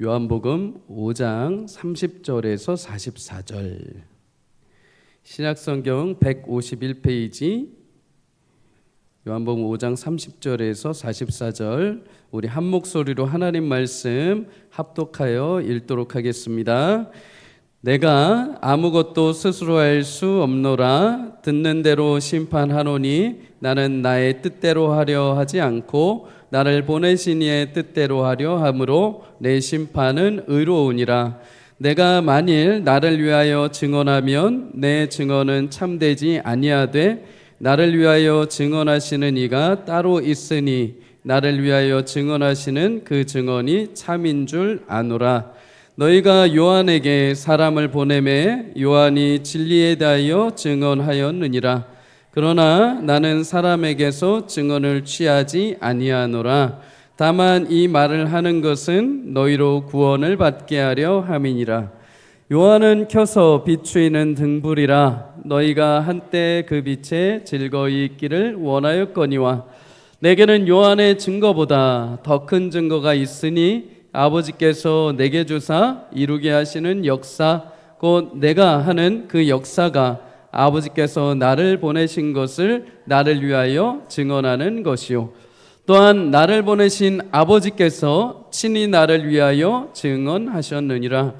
요한복음 5장 30절에서 44절, 신약성경 151페이지, 요한복음 5장 30절에서 44절, 우리 한 목소리로 하나님 말씀 합독하여 읽도록 하겠습니다. 내가 아무것도 스스로 할 수 없노라. 듣는 대로 심판하노니 나는 나의 뜻대로 하려 하지 않고 나를 보내신 이의 뜻대로 하려 함으로 내 심판은 의로우니라. 내가 만일 나를 위하여 증언하면 내 증언은 참되지 아니하되 나를 위하여 증언하시는 이가 따로 있으니 나를 위하여 증언하시는 그 증언이 참인 줄 아노라. 너희가 요한에게 사람을 보내매 요한이 진리에 대하여 증언하였느니라. 그러나 나는 사람에게서 증언을 취하지 아니하노라. 다만 이 말을 하는 것은 너희로 구원을 받게 하려 함이니라. 요한은 켜서 비추이는 등불이라. 너희가 한때 그 빛에 즐거이 있기를 원하였거니와 내게는 요한의 증거보다 더 큰 증거가 있으니 아버지께서 내게 주사 이루게 하시는 역사, 곧 내가 하는 그 역사가 아버지께서 나를 보내신 것을 나를 위하여 증언하는 것이요, 또한 나를 보내신 아버지께서 친히 나를 위하여 증언하셨느니라.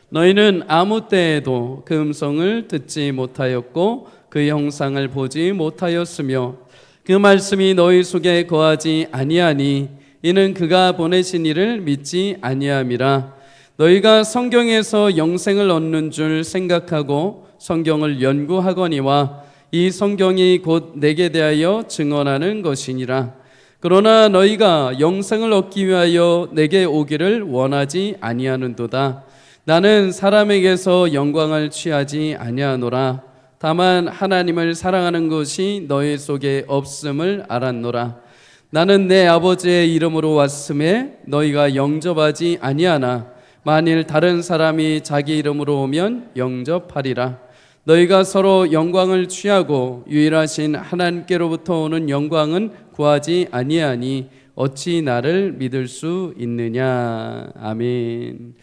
너희는 아무 때에도 그 음성을 듣지 못하였고 그 형상을 보지 못하였으며 그 말씀이 너희 속에 거하지 아니하니 이는 그가 보내신 이를 믿지 아니함이라. 너희가 성경에서 영생을 얻는 줄 생각하고 성경을 연구하거니와 이 성경이 곧 내게 대하여 증언하는 것이니라. 그러나 너희가 영생을 얻기 위하여 내게 오기를 원하지 아니하는도다. 나는 사람에게서 영광을 취하지 아니하노라. 다만 하나님을 사랑하는 것이 너희 속에 없음을 알았노라. 나는 내 아버지의 이름으로 왔음에 너희가 영접하지 아니하나 만일 다른 사람이 자기 이름으로 오면 영접하리라. 너희가 서로 영광을 취하고 유일하신 하나님께로부터 오는 영광은 구하지 아니하니 어찌 나를 믿을 수 있느냐. 아멘.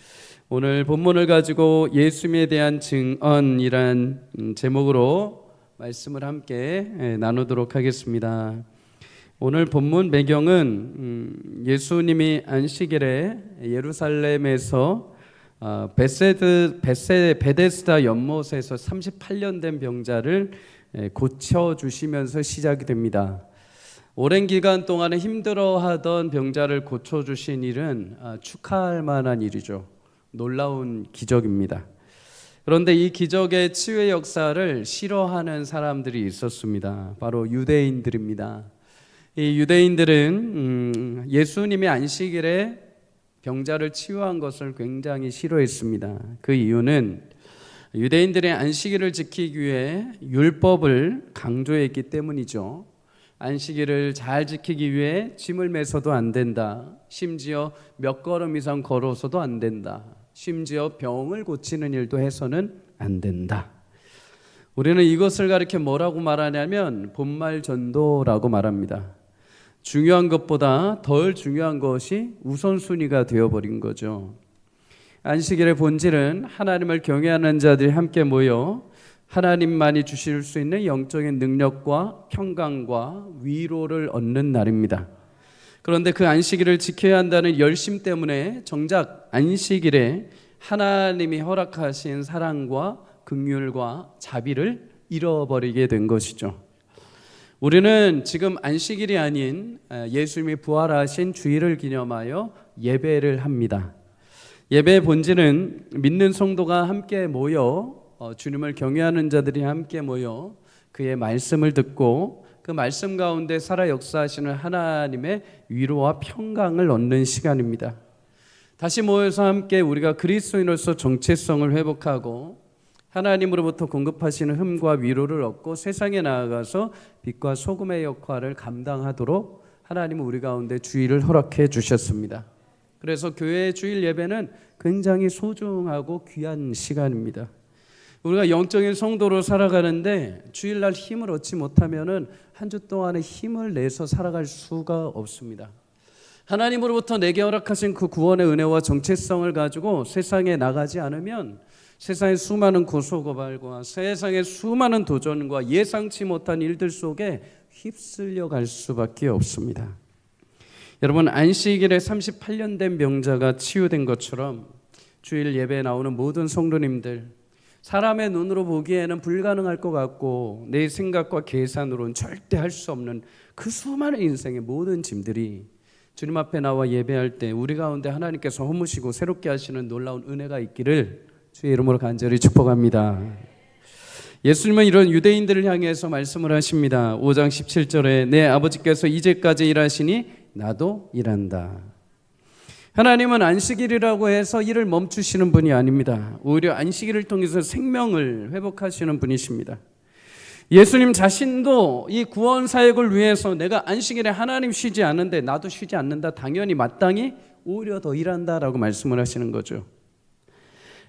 오늘 본문을 가지고 예수님에 대한 증언이란 제목으로 말씀을 함께 나누도록 하겠습니다. 오늘 본문 배경은 예수님이 안식일에 예루살렘에서 베데스다 연못에서 38년 된 병자를 고쳐주시면서 시작이 됩니다. 오랜 기간 동안에 힘들어하던 병자를 고쳐주신 일은 축하할 만한 일이죠. 놀라운 기적입니다. 그런데 이 기적의 치유의 역사를 싫어하는 사람들이 있었습니다. 바로 유대인들입니다. 이 유대인들은 예수님이 안식일에 병자를 치유한 것을 굉장히 싫어했습니다. 그 이유는 유대인들의 안식일을 지키기 위해 율법을 강조했기 때문이죠. 안식일을 잘 지키기 위해 짐을 매서도 안 된다. 심지어 몇 걸음 이상 걸어서도 안 된다. 심지어 병을 고치는 일도 해서는 안 된다. 우리는 이것을 가리켜 뭐라고 말하냐면 본말전도라고 말합니다. 중요한 것보다 덜 중요한 것이 우선순위가 되어버린 거죠. 안식일의 본질은 하나님을 경외하는 자들이 함께 모여 하나님만이 주실 수 있는 영적인 능력과 평강과 위로를 얻는 날입니다. 그런데 그 안식일을 지켜야 한다는 열심 때문에 정작 안식일에 하나님이 허락하신 사랑과 긍휼과 자비를 잃어버리게 된 것이죠. 우리는 지금 안식일이 아닌 예수님이 부활하신 주일을 기념하여 예배를 합니다. 예배의 본질은 믿는 성도가 함께 모여 주님을 경외하는 자들이 함께 모여 그의 말씀을 듣고 그 말씀 가운데 살아 역사하시는 하나님의 위로와 평강을 얻는 시간입니다. 다시 모여서 함께 우리가 그리스도인으로서 정체성을 회복하고 하나님으로부터 공급하시는 흠과 위로를 얻고 세상에 나아가서 빛과 소금의 역할을 감당하도록 하나님은 우리 가운데 주일을 허락해 주셨습니다. 그래서 교회의 주일 예배는 굉장히 소중하고 귀한 시간입니다. 우리가 영적인 성도로 살아가는데 주일날 힘을 얻지 못하면은 한 주 동안에 힘을 내서 살아갈 수가 없습니다. 하나님으로부터 내게 허락하신 그 구원의 은혜와 정체성을 가지고 세상에 나가지 않으면 세상의 수많은 고소고발과 세상의 수많은 도전과 예상치 못한 일들 속에 휩쓸려 갈 수밖에 없습니다. 여러분, 안식일에 38년 된 병자가 치유된 것처럼 주일 예배에 나오는 모든 성도님들, 사람의 눈으로 보기에는 불가능할 것 같고 내 생각과 계산으로는 절대 할 수 없는 그 수많은 인생의 모든 짐들이 주님 앞에 나와 예배할 때 우리 가운데 하나님께서 허무시고 새롭게 하시는 놀라운 은혜가 있기를 주의 이름으로 간절히 축복합니다. 예수님은 이런 유대인들을 향해서 말씀을 하십니다. 5장 17절에 내 아버지께서 이제까지 일하시니 나도 일한다. 하나님은 안식일이라고 해서 일을 멈추시는 분이 아닙니다. 오히려 안식일을 통해서 생명을 회복하시는 분이십니다. 예수님 자신도 이 구원 사역을 위해서 내가 안식일에 하나님 쉬지 않는데 나도 쉬지 않는다, 당연히 마땅히 오히려 더 일한다라고 말씀을 하시는 거죠.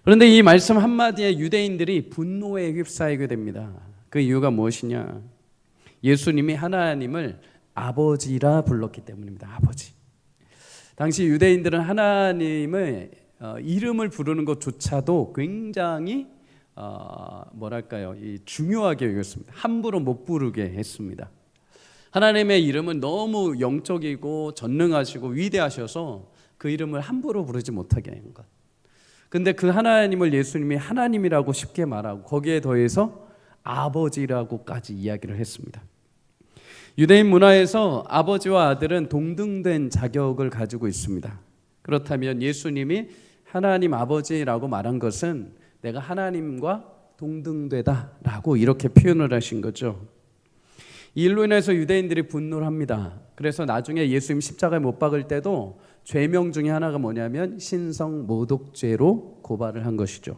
그런데 이 말씀 한마디에 유대인들이 분노에 휩싸이게 됩니다. 그 이유가 무엇이냐? 예수님이 하나님을 아버지라 불렀기 때문입니다. 아버지. 당시 유대인들은 하나님의 이름을 부르는 것조차도 굉장히 중요하게 여겼습니다. 함부로 못 부르게 했습니다. 하나님의 이름은 너무 영적이고 전능하시고 위대하셔서 그 이름을 함부로 부르지 못하게 한 것. 근데 그 하나님을 예수님이 하나님이라고 쉽게 말하고 거기에 더해서 아버지라고까지 이야기를 했습니다. 유대인 문화에서 아버지와 아들은 동등된 자격을 가지고 있습니다. 그렇다면 예수님이 하나님 아버지라고 말한 것은 내가 하나님과 동등되다라고 이렇게 표현을 하신 거죠. 이 일로 인해서 유대인들이 분노를 합니다. 그래서 나중에 예수님 십자가에 못 박을 때도 죄명 중에 하나가 뭐냐면 신성모독죄로 고발을 한 것이죠.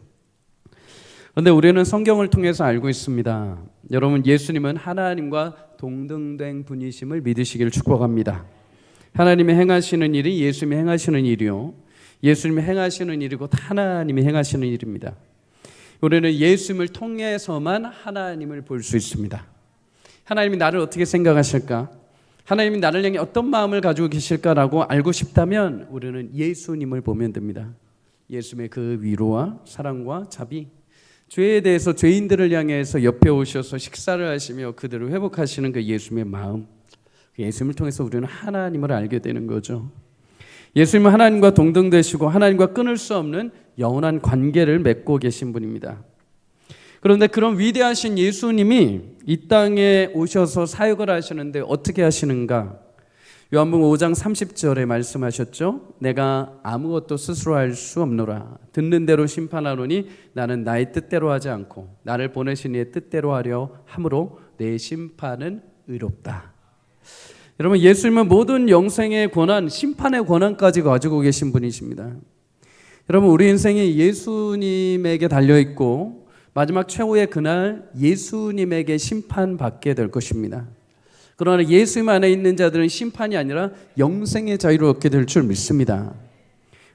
그런데 우리는 성경을 통해서 알고 있습니다. 여러분, 예수님은 하나님과 동등된 분이심을 믿으시기를 축복합니다. 하나님이 행하시는 일이 예수님이 행하시는 일이요, 예수님이 행하시는 일이 곧 하나님이 행하시는 일입니다. 우리는 예수님을 통해서만 하나님을 볼 수 있습니다. 하나님이 나를 어떻게 생각하실까? 하나님이 나를 향해 어떤 마음을 가지고 계실까라고 알고 싶다면 우리는 예수님을 보면 됩니다. 예수님의 그 위로와 사랑과 자비, 죄에 대해서 죄인들을 향해서 옆에 오셔서 식사를 하시며 그들을 회복하시는 그 예수님의 마음, 예수님을 통해서 우리는 하나님을 알게 되는 거죠. 예수님은 하나님과 동등되시고 하나님과 끊을 수 없는 영원한 관계를 맺고 계신 분입니다. 그런데 그런 위대하신 예수님이 이 땅에 오셔서 사역을 하시는데 어떻게 하시는가? 요한복음 5장 30절에 말씀하셨죠. 내가 아무것도 스스로 할 수 없노라. 듣는 대로 심판하노니 나는 나의 뜻대로 하지 않고 나를 보내신 이의 뜻대로 하려 함으로 내 심판은 의롭다. 여러분, 예수님은 모든 영생의 권한, 심판의 권한까지 가지고 계신 분이십니다. 여러분, 우리 인생이 예수님에게 달려있고 마지막 최후의 그날 예수님에게 심판받게 될 것입니다. 그러나 예수님 안에 있는 자들은 심판이 아니라 영생의 자유를 얻게 될 줄 믿습니다.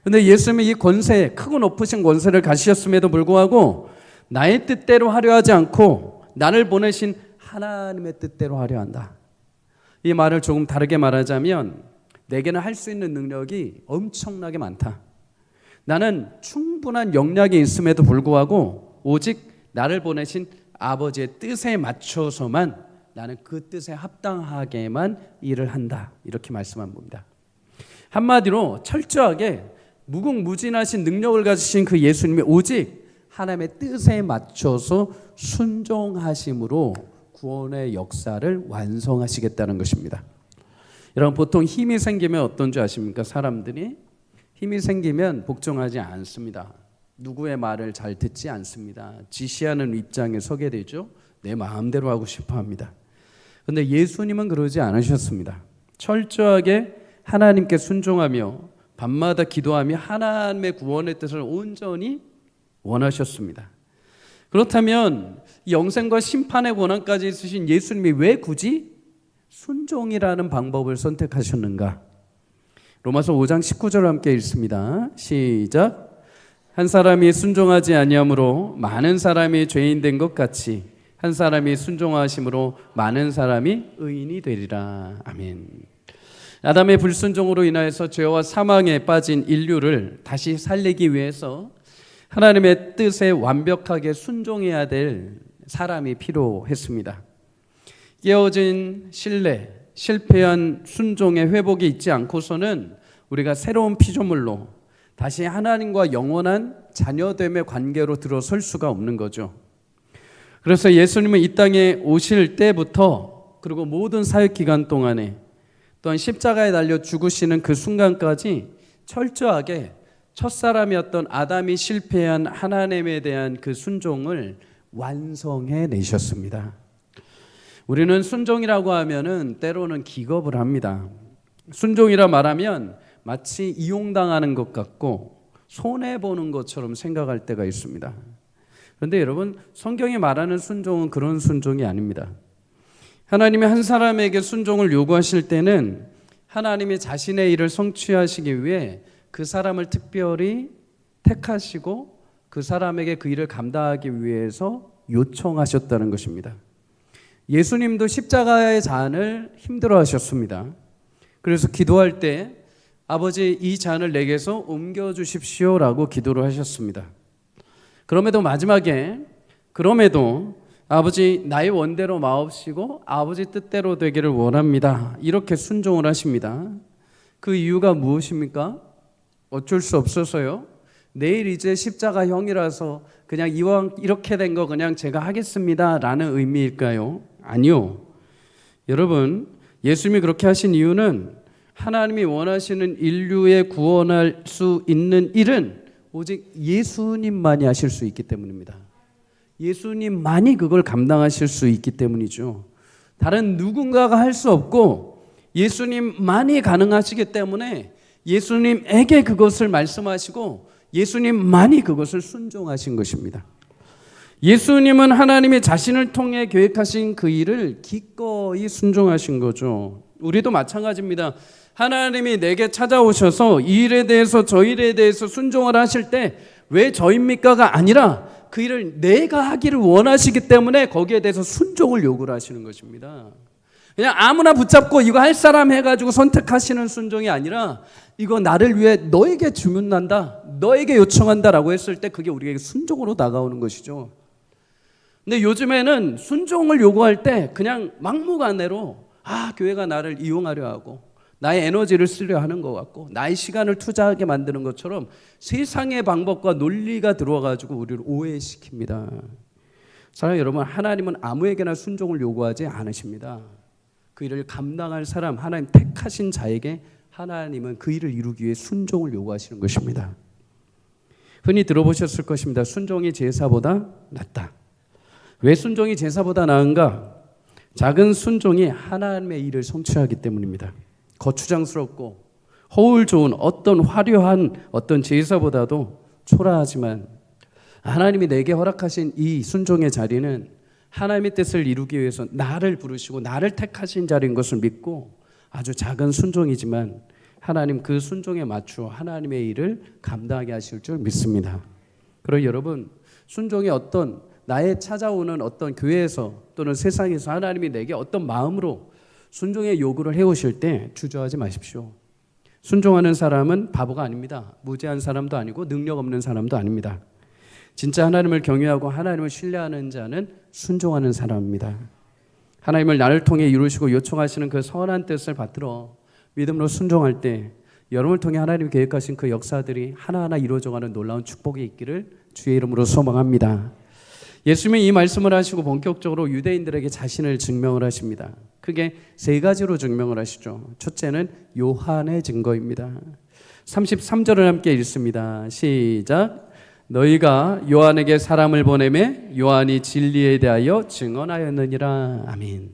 그런데 예수님이 이 권세, 크고 높으신 권세를 가지셨음에도 불구하고 나의 뜻대로 하려 하지 않고 나를 보내신 하나님의 뜻대로 하려 한다. 이 말을 조금 다르게 말하자면 내게는 할 수 있는 능력이 엄청나게 많다. 나는 충분한 역량이 있음에도 불구하고 오직 나를 보내신 아버지의 뜻에 맞춰서만 나는 그 뜻에 합당하게만 일을 한다. 이렇게 말씀한 겁니다. 한마디로 철저하게 무궁무진하신 능력을 가지신 그 예수님이 오직 하나님의 뜻에 맞춰서 순종하심으로 구원의 역사를 완성하시겠다는 것입니다. 여러분, 보통 힘이 생기면 어떤 줄 아십니까? 사람들이 힘이 생기면 복종하지 않습니다. 누구의 말을 잘 듣지 않습니다. 지시하는 입장에 서게 되죠. 내 마음대로 하고 싶어 합니다. 그런데 예수님은 그러지 않으셨습니다. 철저하게 하나님께 순종하며 밤마다 기도하며 하나님의 구원의 뜻을 온전히 원하셨습니다. 그렇다면 영생과 심판의 권한까지 있으신 예수님이 왜 굳이 순종이라는 방법을 선택하셨는가? 로마서 5장 19절 함께 읽습니다. 시작. 한 사람이 순종하지 아니함으로 많은 사람이 죄인 된 것 같이 한 사람이 순종하심으로 많은 사람이 의인이 되리라. 아멘. 아담의 불순종으로 인하여서 죄와 사망에 빠진 인류를 다시 살리기 위해서 하나님의 뜻에 완벽하게 순종해야 될 사람이 필요했습니다. 깨어진 신뢰, 실패한 순종의 회복이 있지 않고서는 우리가 새로운 피조물로 다시 하나님과 영원한 자녀됨의 관계로 들어설 수가 없는 거죠. 그래서 예수님은 이 땅에 오실 때부터 그리고 모든 사역 기간 동안에 또한 십자가에 달려 죽으시는 그 순간까지 철저하게 첫사람이었던 아담이 실패한 하나님에 대한 그 순종을 완성해 내셨습니다. 우리는 순종이라고 하면은 때로는 기겁을 합니다. 순종이라 말하면 마치 이용당하는 것 같고 손해보는 것처럼 생각할 때가 있습니다. 그런데 여러분, 성경이 말하는 순종은 그런 순종이 아닙니다. 하나님이 한 사람에게 순종을 요구하실 때는 하나님이 자신의 일을 성취하시기 위해 그 사람을 특별히 택하시고 그 사람에게 그 일을 감당하기 위해서 요청하셨다는 것입니다. 예수님도 십자가의 잔을 힘들어하셨습니다. 그래서 기도할 때 아버지, 이 잔을 내게서 옮겨주십시오라고 기도를 하셨습니다. 그럼에도 마지막에 아버지, 나의 원대로 마옵시고 아버지 뜻대로 되기를 원합니다, 이렇게 순종을 하십니다. 그 이유가 무엇입니까? 어쩔 수 없어서요. 내일 이제 십자가형이라서 그냥 이왕 이렇게 된 거 그냥 제가 하겠습니다 라는 의미일까요? 아니요. 여러분, 예수님이 그렇게 하신 이유는 하나님이 원하시는 인류에 구원할 수 있는 일은 오직 예수님만이 하실 수 있기 때문입니다. 예수님만이 그걸 감당하실 수 있기 때문이죠. 다른 누군가가 할 수 없고 예수님만이 가능하시기 때문에 예수님에게 그것을 말씀하시고 예수님만이 그것을 순종하신 것입니다. 예수님은 하나님이 자신을 통해 계획하신 그 일을 기꺼이 순종하신 거죠. 우리도 마찬가지입니다. 하나님이 내게 찾아오셔서 이 일에 대해서 저 일에 대해서 순종을 하실 때 왜 저입니까가 아니라 그 일을 내가 하기를 원하시기 때문에 거기에 대해서 순종을 요구를 하시는 것입니다. 그냥 아무나 붙잡고 이거 할 사람 해가지고 선택하시는 순종이 아니라 이거 나를 위해 너에게 주문한다, 너에게 요청한다라고 했을 때 그게 우리에게 순종으로 다가오는 것이죠. 근데 요즘에는 순종을 요구할 때 그냥 막무가내로 교회가 나를 이용하려 하고 나의 에너지를 쓰려 하는 것 같고 나의 시간을 투자하게 만드는 것처럼 세상의 방법과 논리가 들어와가지고 우리를 오해시킵니다. 사랑하는 여러분, 하나님은 아무에게나 순종을 요구하지 않으십니다. 그 일을 감당할 사람, 하나님 택하신 자에게 하나님은 그 일을 이루기 위해 순종을 요구하시는 것입니다. 흔히 들어보셨을 것입니다. 순종이 제사보다 낫다. 왜 순종이 제사보다 나은가? 작은 순종이 하나님의 일을 성취하기 때문입니다. 거추장스럽고 허울 좋은 어떤 화려한 어떤 제사보다도 초라하지만 하나님이 내게 허락하신 이 순종의 자리는 하나님의 뜻을 이루기 위해서 나를 부르시고 나를 택하신 자리인 것을 믿고 아주 작은 순종이지만 하나님 그 순종에 맞추어 하나님의 일을 감당하게 하실 줄 믿습니다. 그럼 여러분, 순종의 어떤 나의 찾아오는 어떤 교회에서 또는 세상에서 하나님이 내게 어떤 마음으로 순종의 요구를 해오실 때 주저하지 마십시오. 순종하는 사람은 바보가 아닙니다. 무지한 사람도 아니고 능력 없는 사람도 아닙니다. 진짜 하나님을 경외하고 하나님을 신뢰하는 자는 순종하는 사람입니다. 하나님을 나를 통해 이루시고 요청하시는 그 선한 뜻을 받들어 믿음으로 순종할 때 여러분을 통해 하나님이 계획하신 그 역사들이 하나하나 이루어져가는 놀라운 축복이 있기를 주의 이름으로 소망합니다. 예수님이 이 말씀을 하시고 본격적으로 유대인들에게 자신을 증명을 하십니다. 크게 세 가지로 증명을 하시죠. 첫째는 요한의 증거입니다. 33절을 함께 읽습니다. 시작. 너희가 요한에게 사람을 보내매 요한이 진리에 대하여 증언하였느니라. 아멘.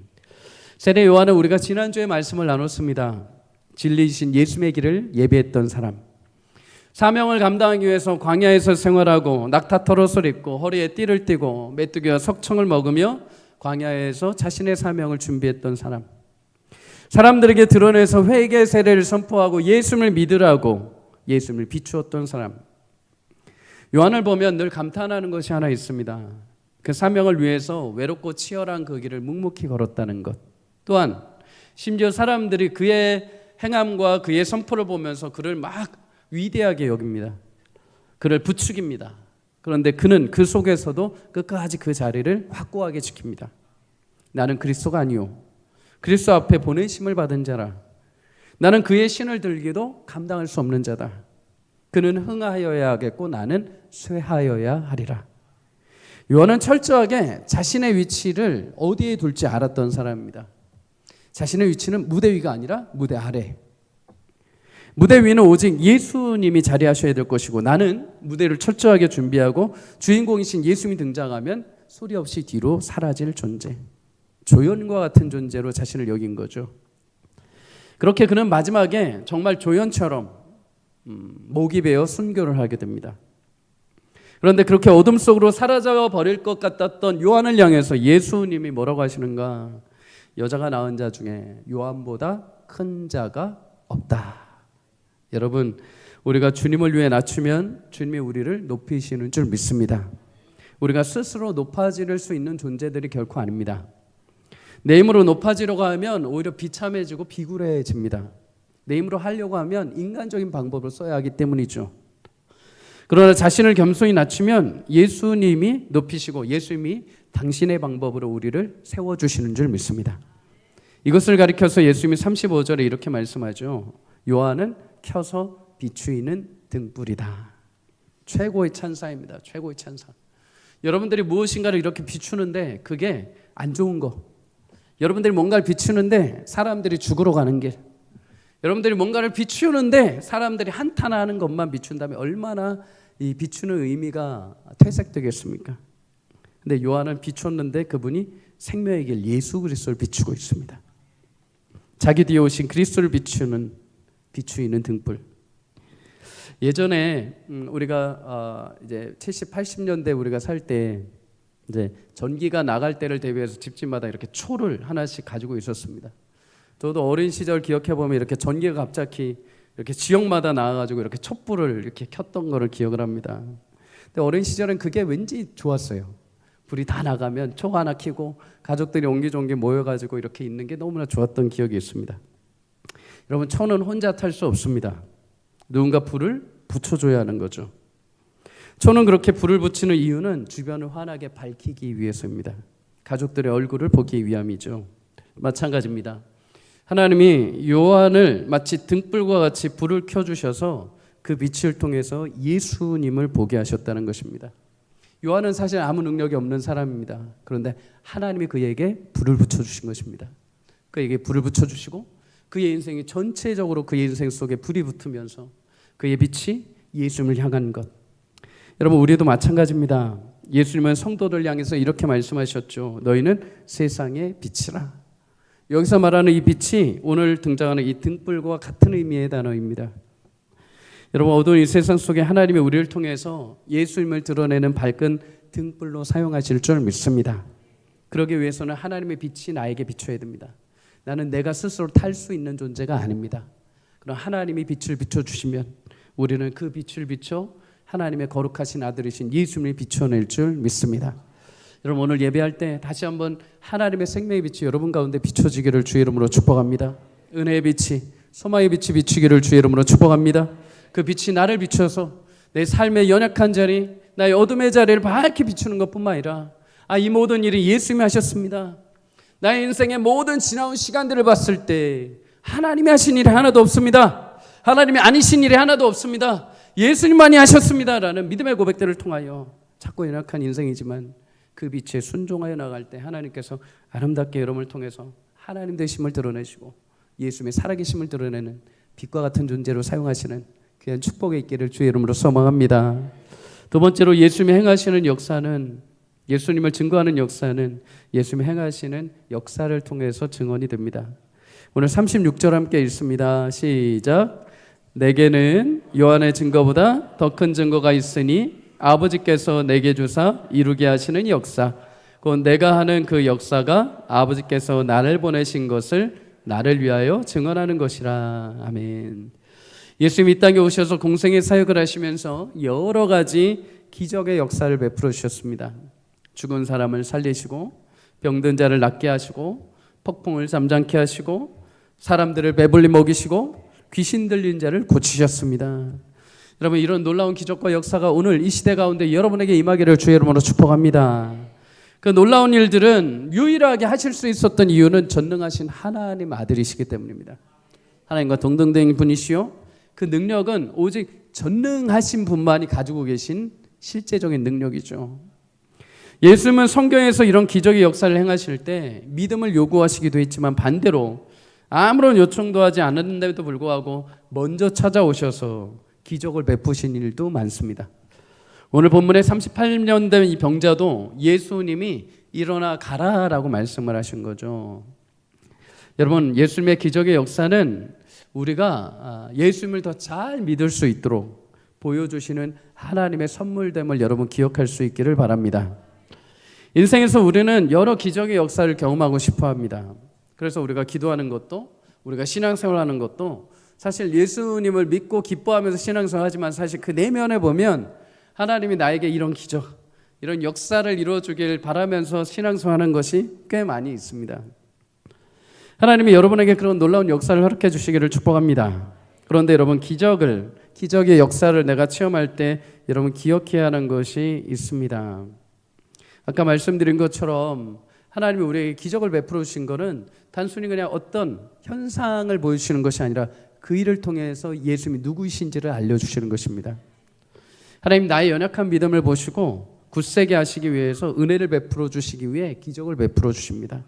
세례 요한은 우리가 지난주에 말씀을 나눴습니다. 진리이신 예수의 길을 예비했던 사람, 사명을 감당하기 위해서 광야에서 생활하고 낙타털옷을 입고 허리에 띠를 띠고 메뚜기와 석청을 먹으며 광야에서 자신의 사명을 준비했던 사람, 사람들에게 드러내서 회개 세례를 선포하고 예수님을 믿으라고 예수님을 비추었던 사람. 요한을 보면 늘 감탄하는 것이 하나 있습니다. 그 사명을 위해서 외롭고 치열한 그 길을 묵묵히 걸었다는 것. 또한 심지어 사람들이 그의 행함과 그의 선포를 보면서 그를 막 위대하게 여깁니다. 그를 부추깁니다. 그런데 그는 그 속에서도 끝까지 그 자리를 확고하게 지킵니다. 나는 그리스도가 아니요 그리스도 앞에 보내심을 받은 자라. 나는 그의 신을 들기도 감당할 수 없는 자다. 그는 흥하여야 하겠고 나는 쇠하여야 하리라. 요한은 철저하게 자신의 위치를 어디에 둘지 알았던 사람입니다. 자신의 위치는 무대 위가 아니라 무대 아래. 무대 위는 오직 예수님이 자리하셔야 될 것이고 나는 무대를 철저하게 준비하고 주인공이신 예수님이 등장하면 소리 없이 뒤로 사라질 존재. 조연과 같은 존재로 자신을 여긴 거죠. 그렇게 그는 마지막에 정말 조연처럼 목이 베어 순교를 하게 됩니다. 그런데 그렇게 어둠 속으로 사라져 버릴 것 같았던 요한을 향해서 예수님이 뭐라고 하시는가? 여자가 낳은 자 중에 요한보다 큰 자가 없다. 여러분, 우리가 주님을 위해 낮추면 주님이 우리를 높이시는 줄 믿습니다. 우리가 스스로 높아질 수 있는 존재들이 결코 아닙니다. 내 힘으로 높아지려고 하면 오히려 비참해지고 비굴해집니다. 내 힘으로 하려고 하면 인간적인 방법을 써야 하기 때문이죠. 그러나 자신을 겸손히 낮추면 예수님이 높이시고 예수님이 당신의 방법으로 우리를 세워주시는 줄 믿습니다. 이것을 가리켜서 예수님이 35절에 이렇게 말씀하죠. 요한은 켜서 비추이는 등불이다. 최고의 찬사입니다. 최고의 찬사. 여러분들이 무엇인가를 이렇게 비추는데 그게 안 좋은 거. 여러분들이 뭔가를 비추는데 사람들이 죽으러 가는 길. 여러분들이 뭔가를 비추는데 사람들이 한탄하는 것만 비춘다면 얼마나 이 비추는 의미가 퇴색되겠습니까? 근데 요한은 비췄는데 그분이 생명의 길 예수 그리스도를 비추고 있습니다. 자기 뒤에 오신 그리스도를 비추이는 등불. 예전에 우리가 이제 70, 80년대 우리가 살 때 이제 전기가 나갈 때를 대비해서 집집마다 이렇게 초를 하나씩 가지고 있었습니다. 저도 어린 시절 기억해 보면 이렇게 전기가 갑자기 이렇게 지역마다 나와가지고 이렇게 촛불을 이렇게 켰던 거를 기억을 합니다. 근데 어린 시절엔 그게 왠지 좋았어요. 불이 다 나가면 초 하나 켜고 가족들이 옹기종기 모여가지고 이렇게 있는 게 너무나 좋았던 기억이 있습니다. 여러분, 초는 혼자 탈 수 없습니다. 누군가 불을 붙여줘야 하는 거죠. 초는 그렇게 불을 붙이는 이유는 주변을 환하게 밝히기 위해서입니다. 가족들의 얼굴을 보기 위함이죠. 마찬가지입니다. 하나님이 요한을 마치 등불과 같이 불을 켜주셔서 그 빛을 통해서 예수님을 보게 하셨다는 것입니다. 요한은 사실 아무 능력이 없는 사람입니다. 그런데 하나님이 그에게 불을 붙여주신 것입니다. 그에게 불을 붙여주시고 그의 인생이 전체적으로 그의 인생 속에 불이 붙으면서 그의 빛이 예수님을 향한 것. 여러분, 우리도 마찬가지입니다. 예수님은 성도들 향해서 이렇게 말씀하셨죠. 너희는 세상의 빛이라. 여기서 말하는 이 빛이 오늘 등장하는 이 등불과 같은 의미의 단어입니다. 여러분, 어두운 이 세상 속에 하나님이 우리를 통해서 예수님을 드러내는 밝은 등불로 사용하실 줄 믿습니다. 그러기 위해서는 하나님의 빛이 나에게 비춰야 됩니다. 나는 내가 스스로 탈 수 있는 존재가 아닙니다. 그럼 하나님이 빛을 비춰주시면 우리는 그 빛을 비춰 하나님의 거룩하신 아들이신 예수님을 비춰낼 줄 믿습니다. 여러분, 오늘 예배할 때 다시 한번 하나님의 생명의 빛이 여러분 가운데 비춰지기를 주의 이름으로 축복합니다. 은혜의 빛이, 소망의 빛이 비추기를 주의 이름으로 축복합니다. 그 빛이 나를 비춰서 내 삶의 연약한 자리, 나의 어둠의 자리를 밝게 비추는 것뿐만 아니라 이 모든 일이 예수님이 하셨습니다. 나의 인생의 모든 지나온 시간들을 봤을 때 하나님이 하신 일이 하나도 없습니다. 하나님이 아니신 일이 하나도 없습니다. 예수님만이 하셨습니다 라는 믿음의 고백들을 통하여 작고 연약한 인생이지만 그 빛에 순종하여 나갈 때 하나님께서 아름답게 여러분을 통해서 하나님 되심을 드러내시고 예수님의 살아계심을 드러내는 빛과 같은 존재로 사용하시는 귀한 축복이 있기를 주의 이름으로 소망합니다. 두 번째로 예수님이 행하시는 역사는, 예수님을 증거하는 역사는 예수님이 행하시는 역사를 통해서 증언이 됩니다. 오늘 36절 함께 읽습니다. 시작. 내게는 요한의 증거보다 더 큰 증거가 있으니 아버지께서 내게 주사 이루게 하시는 역사, 곧 내가 하는 그 역사가 아버지께서 나를 보내신 것을 나를 위하여 증언하는 것이라. 아멘. 예수님이 이 땅에 오셔서 공생의 사역을 하시면서 여러 가지 기적의 역사를 베풀어 주셨습니다. 죽은 사람을 살리시고 병든 자를 낫게 하시고 폭풍을 잠잠케 하시고 사람들을 배불리 먹이시고 귀신 들린 자를 고치셨습니다. 여러분, 이런 놀라운 기적과 역사가 오늘 이 시대 가운데 여러분에게 임하기를 주의 이름으로 축복합니다. 그 놀라운 일들은 유일하게 하실 수 있었던 이유는 전능하신 하나님 아들이시기 때문입니다. 하나님과 동등된 분이시요, 그 능력은 오직 전능하신 분만이 가지고 계신 실제적인 능력이죠. 예수님은 성경에서 이런 기적의 역사를 행하실 때 믿음을 요구하시기도 했지만, 반대로 아무런 요청도 하지 않았는데도 불구하고 먼저 찾아오셔서 기적을 베푸신 일도 많습니다. 오늘 본문에 38년 된 이 병자도 예수님이 일어나 가라라고 말씀을 하신 거죠. 여러분, 예수님의 기적의 역사는 우리가 예수님을 더 잘 믿을 수 있도록 보여주시는 하나님의 선물됨을 여러분 기억할 수 있기를 바랍니다. 인생에서 우리는 여러 기적의 역사를 경험하고 싶어 합니다. 그래서 우리가 기도하는 것도, 우리가 신앙생활하는 것도 사실 예수님을 믿고 기뻐하면서 신앙생활 하지만, 사실 그 내면에 보면 하나님이 나에게 이런 기적, 이런 역사를 이루어주길 바라면서 신앙생활하는 것이 꽤 많이 있습니다. 하나님이 여러분에게 그런 놀라운 역사를 허락해 주시기를 축복합니다. 그런데 여러분, 기적의 역사를 내가 체험할 때 여러분 기억해야 하는 것이 있습니다. 아까 말씀드린 것처럼 하나님이 우리에게 기적을 베풀어 주신 것은 단순히 그냥 어떤 현상을 보여주시는 것이 아니라 그 일을 통해서 예수님이 누구이신지를 알려주시는 것입니다. 하나님, 나의 연약한 믿음을 보시고 굳세게 하시기 위해서 은혜를 베풀어 주시기 위해 기적을 베풀어 주십니다.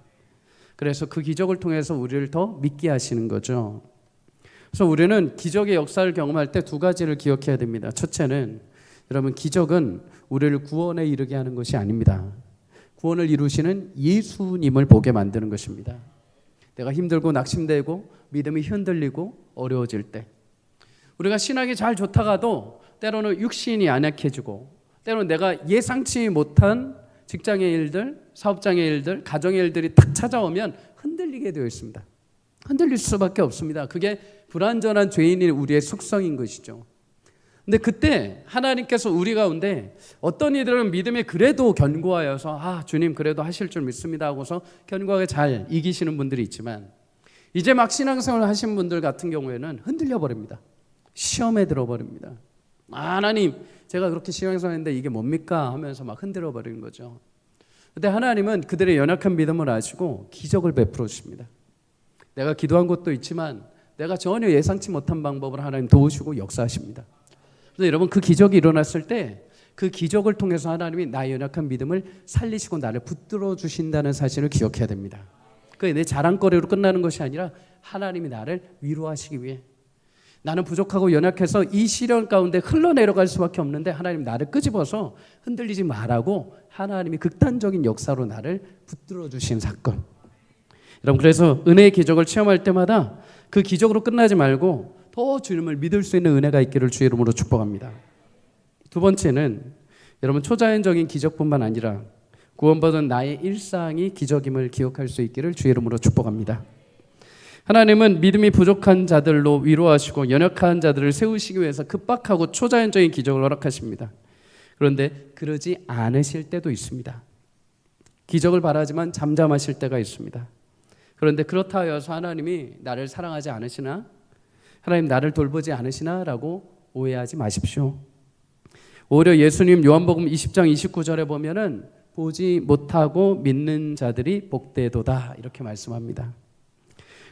그래서 그 기적을 통해서 우리를 더 믿게 하시는 거죠. 그래서 우리는 기적의 역사를 경험할 때 두 가지를 기억해야 됩니다. 첫째는, 여러분, 기적은 우리를 구원에 이르게 하는 것이 아닙니다. 구원을 이루시는 예수님을 보게 만드는 것입니다. 내가 힘들고 낙심되고 믿음이 흔들리고 어려워질 때, 우리가 신앙이 잘 좋다가도 때로는 육신이 안약해지고, 때로는 내가 예상치 못한 직장의 일들, 사업장의 일들, 가정의 일들이 탁 찾아오면 흔들리게 되어 있습니다. 흔들릴 수밖에 없습니다. 그게 불완전한 죄인인 우리의 속성인 것이죠. 근데 그때 하나님께서 우리 가운데 어떤 이들은 믿음에 그래도 견고하여서 주님 그래도 하실 줄 믿습니다 하고서 견고하게 잘 이기시는 분들이 있지만, 이제 막 신앙생활을 하신 분들 같은 경우에는 흔들려 버립니다. 시험에 들어버립니다. 하나님, 제가 그렇게 신앙생활했는데 이게 뭡니까 하면서 막 흔들어 버리는 거죠. 그런데 하나님은 그들의 연약한 믿음을 아시고 기적을 베풀어 주십니다. 내가 기도한 것도 있지만 내가 전혀 예상치 못한 방법으로 하나님 도우시고 역사하십니다. 그래서 여러분, 그 기적이 일어났을 때 그 기적을 통해서 하나님이 나의 연약한 믿음을 살리시고 나를 붙들어 주신다는 사실을 기억해야 됩니다. 그게 내 자랑거리로 끝나는 것이 아니라 하나님이 나를 위로하시기 위해, 나는 부족하고 연약해서 이 시련 가운데 흘러내려갈 수밖에 없는데 하나님 나를 끄집어서 흔들리지 말라고 하나님이 극단적인 역사로 나를 붙들어 주신 사건. 여러분, 그래서 은혜의 기적을 체험할 때마다 그 기적으로 끝나지 말고 더 주님을 믿을 수 있는 은혜가 있기를 주의 이름으로 축복합니다. 두 번째는, 여러분, 초자연적인 기적뿐만 아니라 구원받은 나의 일상이 기적임을 기억할 수 있기를 주의 이름으로 축복합니다. 하나님은 믿음이 부족한 자들로 위로하시고 연약한 자들을 세우시기 위해서 급박하고 초자연적인 기적을 허락하십니다. 그런데 그러지 않으실 때도 있습니다. 기적을 바라지만 잠잠하실 때가 있습니다. 그런데 그렇다 하여서 하나님이 나를 사랑하지 않으시나? 하나님 나를 돌보지 않으시나? 라고 오해하지 마십시오. 오히려 예수님 요한복음 20장 29절에 보면은 보지 못하고 믿는 자들이 복되도다 이렇게 말씀합니다.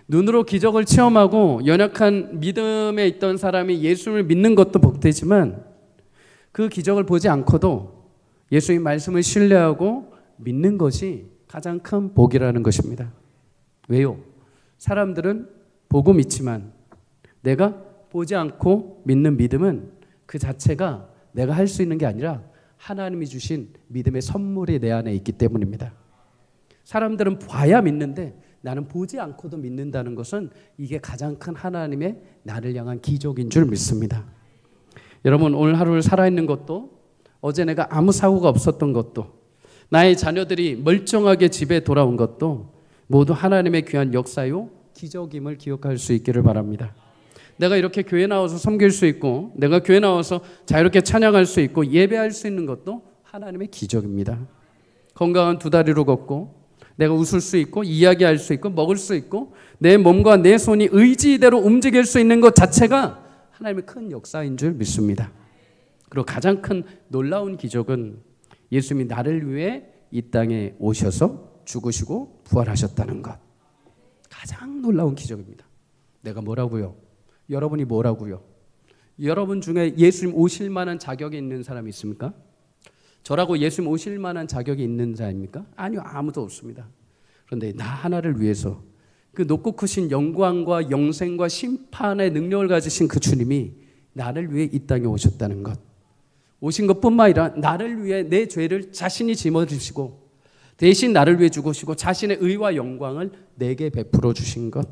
눈으로 기적을 체험하고 연약한 믿음에 있던 사람이 예수님을 믿는 것도 복되지만, 그 기적을 보지 않고도 예수님 말씀을 신뢰하고 믿는 것이 가장 큰 복이라는 것입니다. 왜요? 사람들은 보고 믿지만 내가 보지 않고 믿는 믿음은 그 자체가 내가 할 수 있는 게 아니라 하나님이 주신 믿음의 선물이 내 안에 있기 때문입니다. 사람들은 봐야 믿는데 나는 보지 않고도 믿는다는 것은 이게 가장 큰 하나님의 나를 향한 기적인 줄 믿습니다. 여러분, 오늘 하루를 살아있는 것도, 어제 내가 아무 사고가 없었던 것도, 나의 자녀들이 멀쩡하게 집에 돌아온 것도 모두 하나님의 귀한 역사요 기적임을 기억할 수 있기를 바랍니다. 내가 이렇게 교회 나와서 섬길 수 있고, 내가 교회 나와서 자유롭게 찬양할 수 있고 예배할 수 있는 것도 하나님의 기적입니다. 건강한 두 다리로 걷고 내가 웃을 수 있고 이야기할 수 있고 먹을 수 있고 내 몸과 내 손이 의지대로 움직일 수 있는 것 자체가 하나님의 큰 역사인 줄 믿습니다. 그리고 가장 큰 놀라운 기적은 예수님이 나를 위해 이 땅에 오셔서 죽으시고 부활하셨다는 것. 가장 놀라운 기적입니다. 내가 뭐라고요? 여러분이 뭐라고요? 여러분 중에 예수님 오실 만한 자격이 있는 사람이 있습니까? 저라고 예수님 오실 만한 자격이 있는 자입니까? 아니요, 아무도 없습니다. 그런데 나 하나를 위해서 그 높고 크신 영광과 영생과 심판의 능력을 가지신 그 주님이 나를 위해 이 땅에 오셨다는 것. 오신 것뿐만 아니라 나를 위해 내 죄를 자신이 짊어지시고 대신 나를 위해 죽으시고 자신의 의와 영광을 내게 베풀어 주신 것.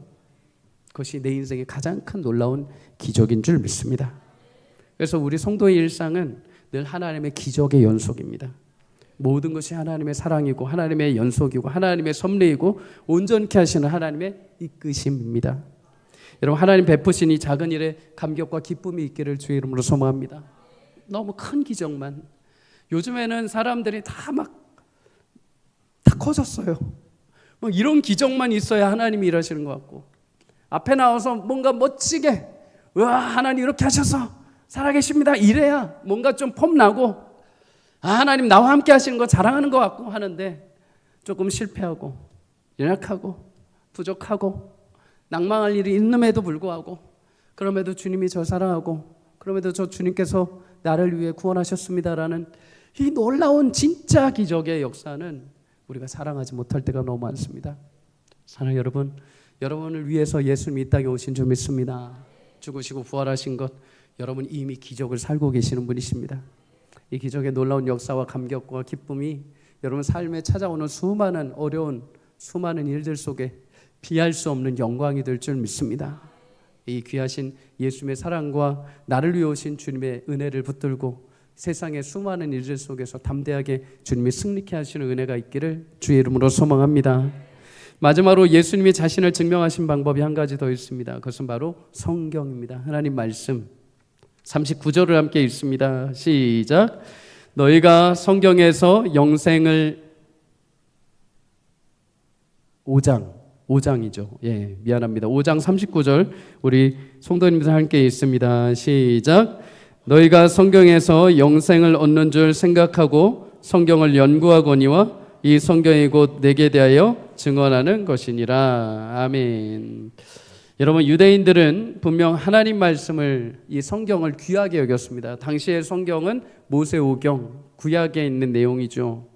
그것이 내 인생의 가장 큰 놀라운 기적인 줄 믿습니다. 그래서 우리 성도의 일상은 늘 하나님의 기적의 연속입니다. 모든 것이 하나님의 사랑이고 하나님의 연속이고 하나님의 섭리이고 온전케 하시는 하나님의 이끄심입니다. 여러분, 하나님 베푸신 이 작은 일에 감격과 기쁨이 있기를 주의 이름으로 소망합니다. 너무 큰 기적만. 요즘에는 사람들이 다 커졌어요. 뭐 이런 기적만 있어야 하나님이 일하시는 것 같고, 앞에 나와서 뭔가 멋지게 와 하나님 이렇게 하셔서 살아계십니다 이래야 뭔가 좀 폼나고 하나님 나와 함께 하시는 거 자랑하는 것 같고 하는데, 조금 실패하고 연약하고 부족하고 낭망할 일이 있음에도 불구하고, 그럼에도 주님이 저 사랑하고 그럼에도 저 주님께서 나를 위해 구원하셨습니다라는 이 놀라운 진짜 기적의 역사는 우리가 사랑하지 못할 때가 너무 많습니다. 사랑하는 여러분, 여러분을 위해서 예수님이 이 땅에 오신 줄 믿습니다. 죽으시고 부활하신 것, 여러분 이미 기적을 살고 계시는 분이십니다. 이 기적의 놀라운 역사와 감격과 기쁨이 여러분 삶에 찾아오는 수많은 어려운 수많은 일들 속에 비할 수 없는 영광이 될 줄 믿습니다. 이 귀하신 예수님의 사랑과 나를 위해 오신 주님의 은혜를 붙들고 세상의 수많은 일들 속에서 담대하게 주님이 승리케 하시는 은혜가 있기를 주의 이름으로 소망합니다. 마지막으로 예수님이 자신을 증명하신 방법이 한 가지 더 있습니다. 그것은 바로 성경입니다. 하나님 말씀 39절을 함께 읽습니다. 시작. 너희가 성경에서 영생을 5장이죠. 예, 미안합니다. 5장 39절 우리 성도님들 함께 읽습니다. 시작. 너희가 성경에서 영생을 얻는 줄 생각하고 성경을 연구하거니와 이 성경이 곧 내게 대하여 증언하는 것이니라. 아멘. 여러분, 유대인들은 분명 하나님 말씀을, 이 성경을 귀하게 여겼습니다. 당시의 성경은 모세오경, 구약에 있는 내용이죠.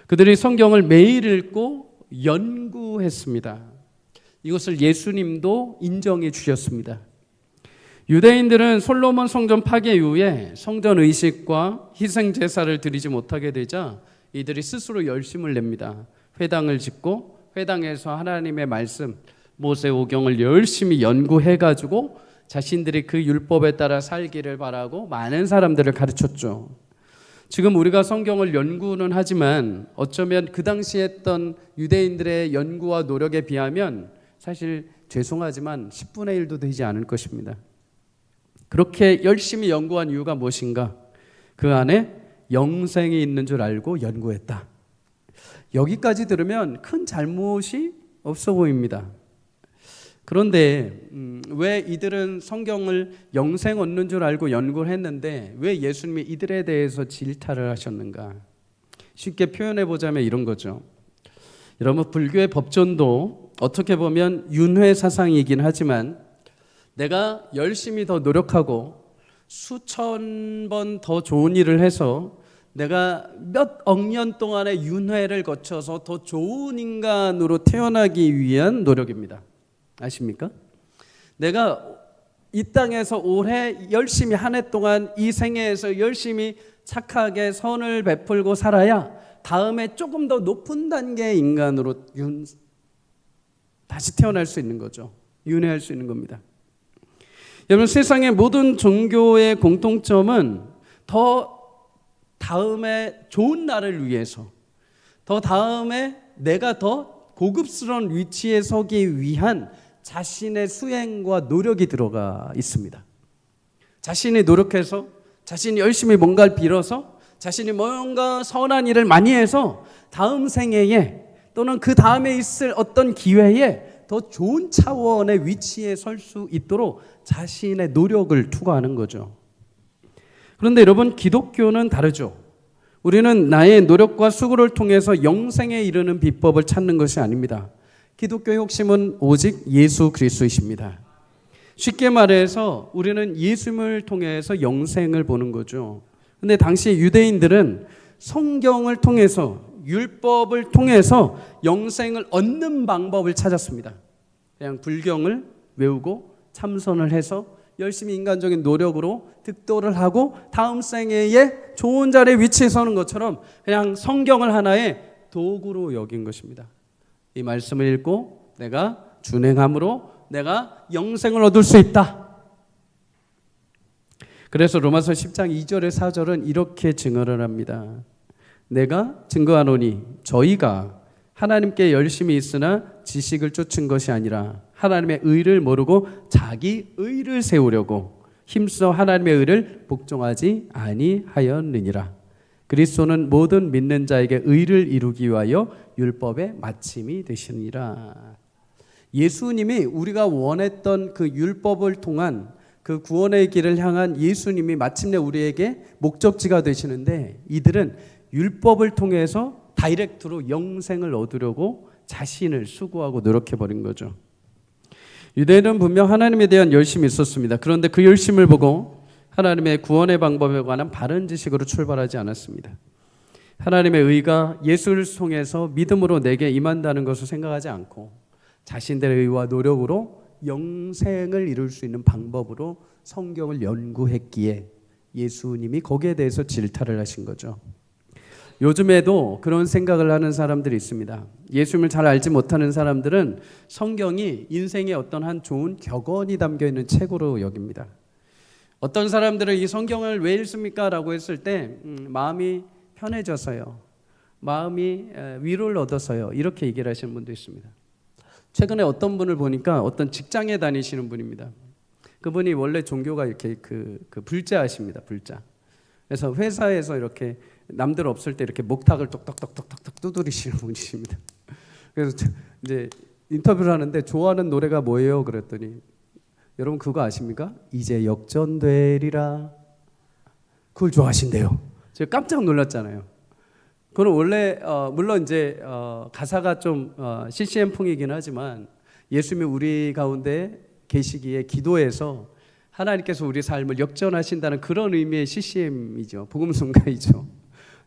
그들이 성경을 매일 읽고 연구했습니다. 이것을 예수님도 인정해 주셨습니다. 유대인들은 솔로몬 성전 파괴 이후에 성전 의식과 희생 제사를 드리지 못하게 되자 이들이 스스로 열심을 냅니다. 회당을 짓고 회당에서 하나님의 말씀 모세오경을 열심히 연구해 가지고 자신들이 그 율법에 따라 살기를 바라고 많은 사람들을 가르쳤죠. 지금 우리가 성경을 연구는 하지만 어쩌면 그 당시에 했던 유대인들의 연구와 노력에 비하면 사실 죄송하지만 10분의 1도 되지 않을 것입니다. 그렇게 열심히 연구한 이유가 무엇인가? 그 안에 영생이 있는 줄 알고 연구했다. 여기까지 들으면 큰 잘못이 없어 보입니다. 그런데 왜 이들은 성경을 영생 얻는 줄 알고 연구를 했는데 왜 예수님이 이들에 대해서 질타를 하셨는가? 쉽게 표현해 보자면 이런 거죠. 여러분, 불교의 법전도 어떻게 보면 윤회 사상이긴 하지만 내가 열심히 더 노력하고 수천 번 더 좋은 일을 해서 내가 몇 억 년 동안의 윤회를 거쳐서 더 좋은 인간으로 태어나기 위한 노력입니다. 아십니까? 내가 이 땅에서 올해 열심히 한 해 동안 이 생애에서 열심히 착하게 선을 베풀고 살아야 다음에 조금 더 높은 단계의 인간으로 다시 태어날 수 있는 거죠. 윤회할 수 있는 겁니다. 여러분, 세상의 모든 종교의 공통점은 더 다음에 좋은 날을 위해서, 더 다음에 내가 더 고급스러운 위치에 서기 위한 자신의 수행과 노력이 들어가 있습니다. 자신이 노력해서, 자신이 열심히 뭔가를 빌어서, 자신이 뭔가 선한 일을 많이 해서 다음 생애에 또는 그 다음에 있을 어떤 기회에 더 좋은 차원의 위치에 설 수 있도록 자신의 노력을 투과하는 거죠. 그런데 여러분, 기독교는 다르죠. 우리는 나의 노력과 수고를 통해서 영생에 이르는 비법을 찾는 것이 아닙니다. 기독교의 핵심은 오직 예수 그리스도이십니다. 쉽게 말해서 우리는 예수님을 통해서 영생을 보는 거죠. 근데 당시 유대인들은 성경을 통해서, 율법을 통해서 영생을 얻는 방법을 찾았습니다. 그냥 불경을 외우고 참선을 해서 열심히 인간적인 노력으로 득도를 하고 다음 생애에 좋은 자리에 위치해 서는 것처럼 그냥 성경을 하나의 도구로 여긴 것입니다. 이 말씀을 읽고 내가 준행함으로 내가 영생을 얻을 수 있다. 그래서 로마서 10장 2절에 4절은 이렇게 증언을 합니다. 내가 증거하노니 저희가 하나님께 열심히 있으나 지식을 쫓은 것이 아니라 하나님의 의를 모르고 자기 의를 세우려고 힘써 하나님의 의를 복종하지 아니하였느니라. 그리스도는 모든 믿는 자에게 의를 이루기 위하여 율법의 마침이 되시니라. 예수님이 우리가 원했던 그 율법을 통한 그 구원의 길을 향한 예수님이 마침내 우리에게 목적지가 되시는데, 이들은 율법을 통해서 다이렉트로 영생을 얻으려고 자신을 수고하고 노력해버린 거죠. 유대인은 분명 하나님에 대한 열심이 있었습니다. 그런데 그 열심을 보고 하나님의 구원의 방법에 관한 바른 지식으로 출발하지 않았습니다. 하나님의 의가 예수를 통해서 믿음으로 내게 임한다는 것을 생각하지 않고 자신들의 의와 노력으로 영생을 이룰 수 있는 방법으로 성경을 연구했기에 예수님이 거기에 대해서 질타를 하신 거죠. 요즘에도 그런 생각을 하는 사람들이 있습니다. 예수님을 잘 알지 못하는 사람들은 성경이 인생의 어떤 한 좋은 격언이 담겨 있는 책으로 여깁니다. 어떤 사람들은 이 성경을 왜 읽습니까? 라고 했을 때 마음이 편해져서요, 마음이 위로를 얻어서요, 이렇게 얘기를 하시는 분도 있습니다. 최근에 어떤 분을 보니까 어떤 직장에 다니시는 분입니다. 그분이 원래 종교가 이렇게 그 불자하십니다. 불자. 그래서 회사에서 이렇게 남들 없을 때 이렇게 목탁을 똑똑똑똑똑 두드리시는 분이십니다. 그래서 이제 인터뷰를 하는데 좋아하는 노래가 뭐예요? 그랬더니 여러분 그거 아십니까? 이제 역전되리라. 그걸 좋아하신대요. 제가 깜짝 놀랐잖아요. 그건 원래 물론 이제 가사가 좀 CCM풍이긴 하지만 예수님이 우리 가운데 계시기에 기도해서 하나님께서 우리 삶을 역전하신다는 그런 의미의 CCM이죠. 복음성가이죠.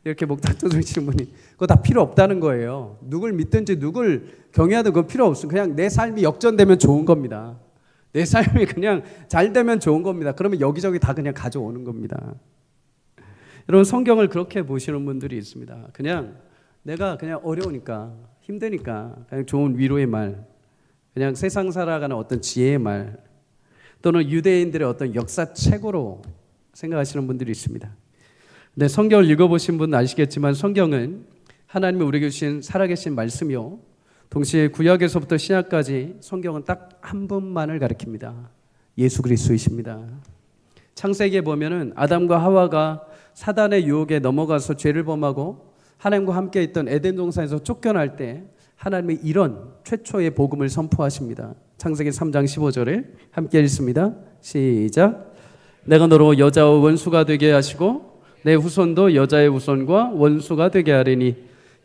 이렇게 목탁 두드리시는 분이 그거 다 필요 없다는 거예요. 누굴 믿든지 누굴 경외하든 그건 필요 없어요. 그냥 내 삶이 역전되면 좋은 겁니다. 내 삶이 그냥 잘 되면 좋은 겁니다. 그러면 여기저기 다 그냥 가져오는 겁니다. 여러분, 성경을 그렇게 보시는 분들이 있습니다. 그냥 내가 그냥 어려우니까, 힘드니까 그냥 좋은 위로의 말, 그냥 세상 살아가는 어떤 지혜의 말, 또는 유대인들의 어떤 역사책으로 생각하시는 분들이 있습니다. 근데 성경을 읽어보신 분은 아시겠지만 성경은 하나님이 우리에게 주신 살아계신 말씀이요, 동시에 구약에서부터 신약까지 성경은 딱 한 분만을 가리킵니다. 예수 그리스도이십니다. 창세기에 보면은 아담과 하와가 사단의 유혹에 넘어가서 죄를 범하고 하나님과 함께 있던 에덴 동산에서 쫓겨날 때 하나님이 이런 최초의 복음을 선포하십니다. 창세기 3장 15절에 함께 읽습니다. 시작. 내가 너로 여자와 원수가 되게 하시고 내 후손도 여자의 후손과 원수가 되게 하리니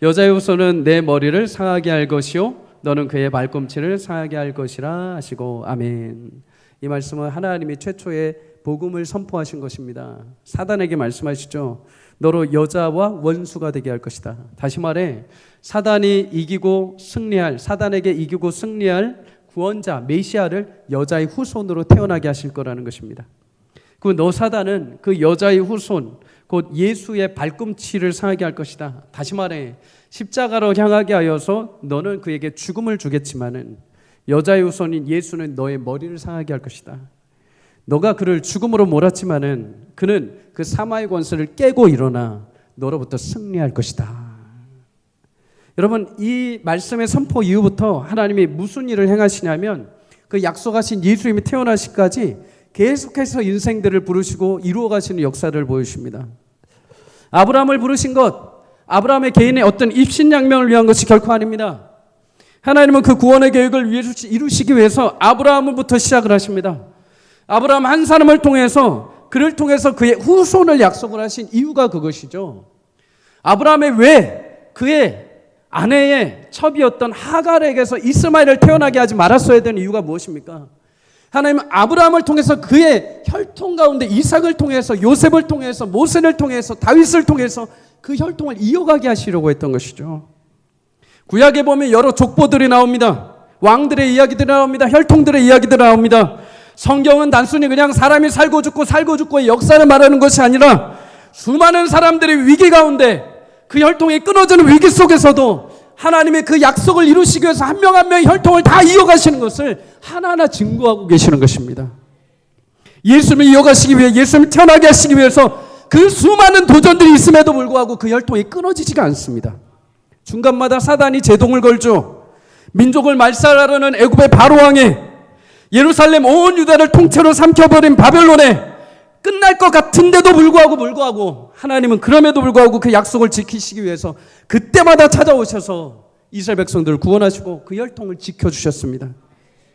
여자의 후손은 내 머리를 상하게 할 것이요 너는 그의 발꿈치를 상하게 할 것이라 하시고. 아멘. 이 말씀은 하나님이 최초의 복음을 선포하신 것입니다. 사단에게 말씀하시죠. 너로 여자와 원수가 되게 할 것이다. 다시 말해 사단이 이기고 승리할, 사단에게 이기고 승리할 구원자 메시아를 여자의 후손으로 태어나게 하실 거라는 것입니다. 그 너 사단은 그 여자의 후손 곧 예수의 발꿈치를 상하게 할 것이다. 다시 말해 십자가로 향하게 하여서 너는 그에게 죽음을 주겠지만은 여자의 후손인 예수는 너의 머리를 상하게 할 것이다. 너가 그를 죽음으로 몰았지만은 그는 그 사마의 권세를 깨고 일어나 너로부터 승리할 것이다. 여러분, 이 말씀의 선포 이후부터 하나님이 무슨 일을 행하시냐면 그 약속하신 예수님이 태어나시기까지 계속해서 인생들을 부르시고 이루어 가시는 역사를 보여주십니다. 아브라함을 부르신 것, 아브라함의 개인의 어떤 입신양명을 위한 것이 결코 아닙니다. 하나님은 그 구원의 계획을 이루시기 위해서 아브라함부터 시작을 하십니다. 아브라함 한 사람을 통해서, 그를 통해서 그의 후손을 약속을 하신 이유가 그것이죠. 아브라함의 왜 그의 아내의 첩이었던 하갈에게서 이스마엘을 태어나게 하지 말았어야 되는 이유가 무엇입니까? 하나님은 아브라함을 통해서 그의 혈통 가운데 이삭을 통해서, 요셉을 통해서, 모세를 통해서, 다윗을 통해서 그 혈통을 이어가게 하시려고 했던 것이죠. 구약에 보면 여러 족보들이 나옵니다. 왕들의 이야기들이 나옵니다. 혈통들의 이야기들이 나옵니다. 성경은 단순히 그냥 사람이 살고 죽고의 역사를 말하는 것이 아니라 수많은 사람들의 위기 가운데 그 혈통이 끊어지는 위기 속에서도 하나님의 그 약속을 이루시기 위해서 한 명 한 명의 혈통을 다 이어가시는 것을 하나하나 증거하고 계시는 것입니다. 예수님을 이어가시기 위해, 예수님을 태어나게 하시기 위해서 그 수많은 도전들이 있음에도 불구하고 그 혈통이 끊어지지가 않습니다. 중간마다 사단이 제동을 걸죠. 민족을 말살하려는 애굽의 바로왕에, 예루살렘 온 유다를 통째로 삼켜버린 바벨론에 끝날 것 같은데도 불구하고 하나님은 그럼에도 불구하고 그 약속을 지키시기 위해서 그때마다 찾아오셔서 이스라엘 백성들을 구원하시고 그 혈통을 지켜주셨습니다.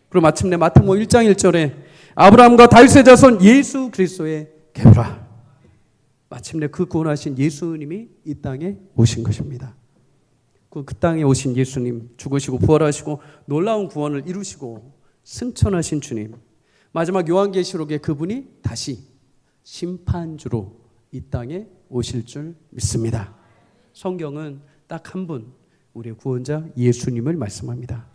그리고 마침내 마태복음 1장 1절에 아브라함과 다윗의 자손 예수 그리스도의 계보라. 마침내 그 구원하신 예수님이 이 땅에 오신 것입니다. 그 땅에 오신 예수님, 죽으시고 부활하시고 놀라운 구원을 이루시고 승천하신 주님, 마지막 요한계시록에 그분이 다시 심판주로 이 땅에 오실 줄 믿습니다. 성경은 딱 한 분, 우리의 구원자 예수님을 말씀합니다.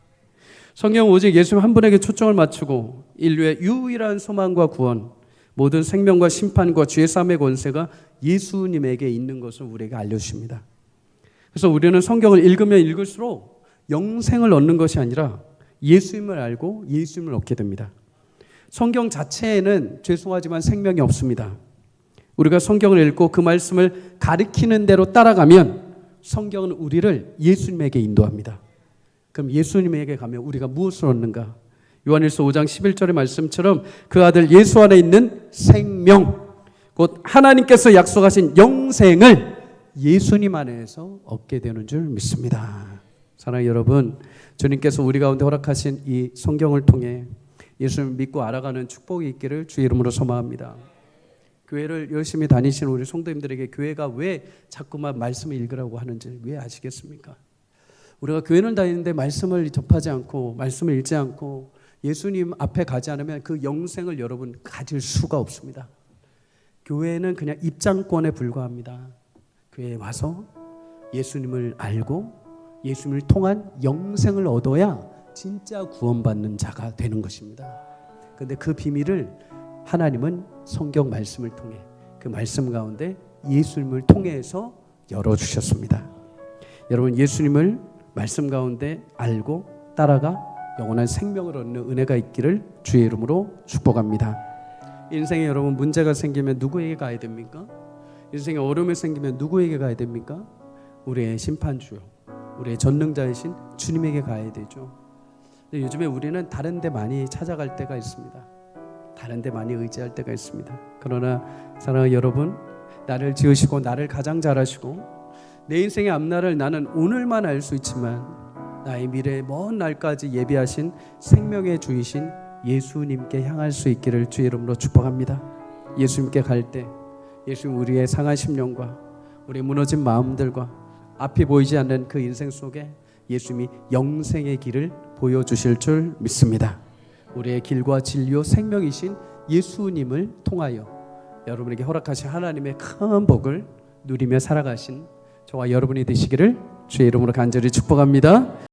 성경은 오직 예수님 한 분에게 초점을 맞추고 인류의 유일한 소망과 구원, 모든 생명과 심판과 죄사함의 권세가 예수님에게 있는 것을 우리에게 알려주십니다. 그래서 우리는 성경을 읽으면 읽을수록 영생을 얻는 것이 아니라 예수님을 알고 예수님을 얻게 됩니다. 성경 자체에는 죄송하지만 생명이 없습니다. 우리가 성경을 읽고 그 말씀을 가리키는 대로 따라가면 성경은 우리를 예수님에게 인도합니다. 그럼 예수님에게 가면 우리가 무엇을 얻는가? 요한일서 5장 11절의 말씀처럼 그 아들 예수 안에 있는 생명, 곧 하나님께서 약속하신 영생을 예수님 안에서 얻게 되는 줄 믿습니다. 사랑하는 여러분, 주님께서 우리 가운데 허락하신 이 성경을 통해 예수님을 믿고 알아가는 축복이 있기를 주의 이름으로 소망합니다. 교회를 열심히 다니시는 우리 성도님들에게 교회가 왜 자꾸만 말씀을 읽으라고 하는지 왜 아시겠습니까? 우리가 교회는 다니는데 말씀을 접하지 않고 말씀을 읽지 않고 예수님 앞에 가지 않으면 그 영생을 여러분 가질 수가 없습니다. 교회는 그냥 입장권에 불과합니다. 교회에 와서 예수님을 알고 예수님을 통한 영생을 얻어야 진짜 구원받는 자가 되는 것입니다. 그런데 그 비밀을 하나님은 성경 말씀을 통해 그 말씀 가운데 예수님을 통해서 열어주셨습니다. 여러분, 예수님을 말씀 가운데 알고 따라가 영원한 생명을 얻는 은혜가 있기를 주의 이름으로 축복합니다. 인생에 여러분 문제가 생기면 누구에게 가야 됩니까? 인생에 어려움이 생기면 누구에게 가야 됩니까? 우리의 심판주요, 우리의 전능자이신 주님에게 가야 되죠. 근데 요즘에 우리는 다른 데 많이 찾아갈 때가 있습니다. 다른 데 많이 의지할 때가 있습니다. 그러나 사랑하는 여러분, 나를 지으시고 나를 가장 잘 아시고 내 인생의 앞날을 나는 오늘만 알 수 있지만 나의 미래의 먼 날까지 예비하신 생명의 주이신 예수님께 향할 수 있기를 주의 이름으로 축복합니다. 예수님께 갈 때 예수님 우리의 상한 심령과 우리의 무너진 마음들과 앞이 보이지 않는 그 인생 속에 예수님이 영생의 길을 보여주실 줄 믿습니다. 우리의 길과 진리요 생명이신 예수님을 통하여 여러분에게 허락하신 하나님의 큰 복을 누리며 살아가신 저와 여러분이 되시기를 주의 이름으로 간절히 축복합니다.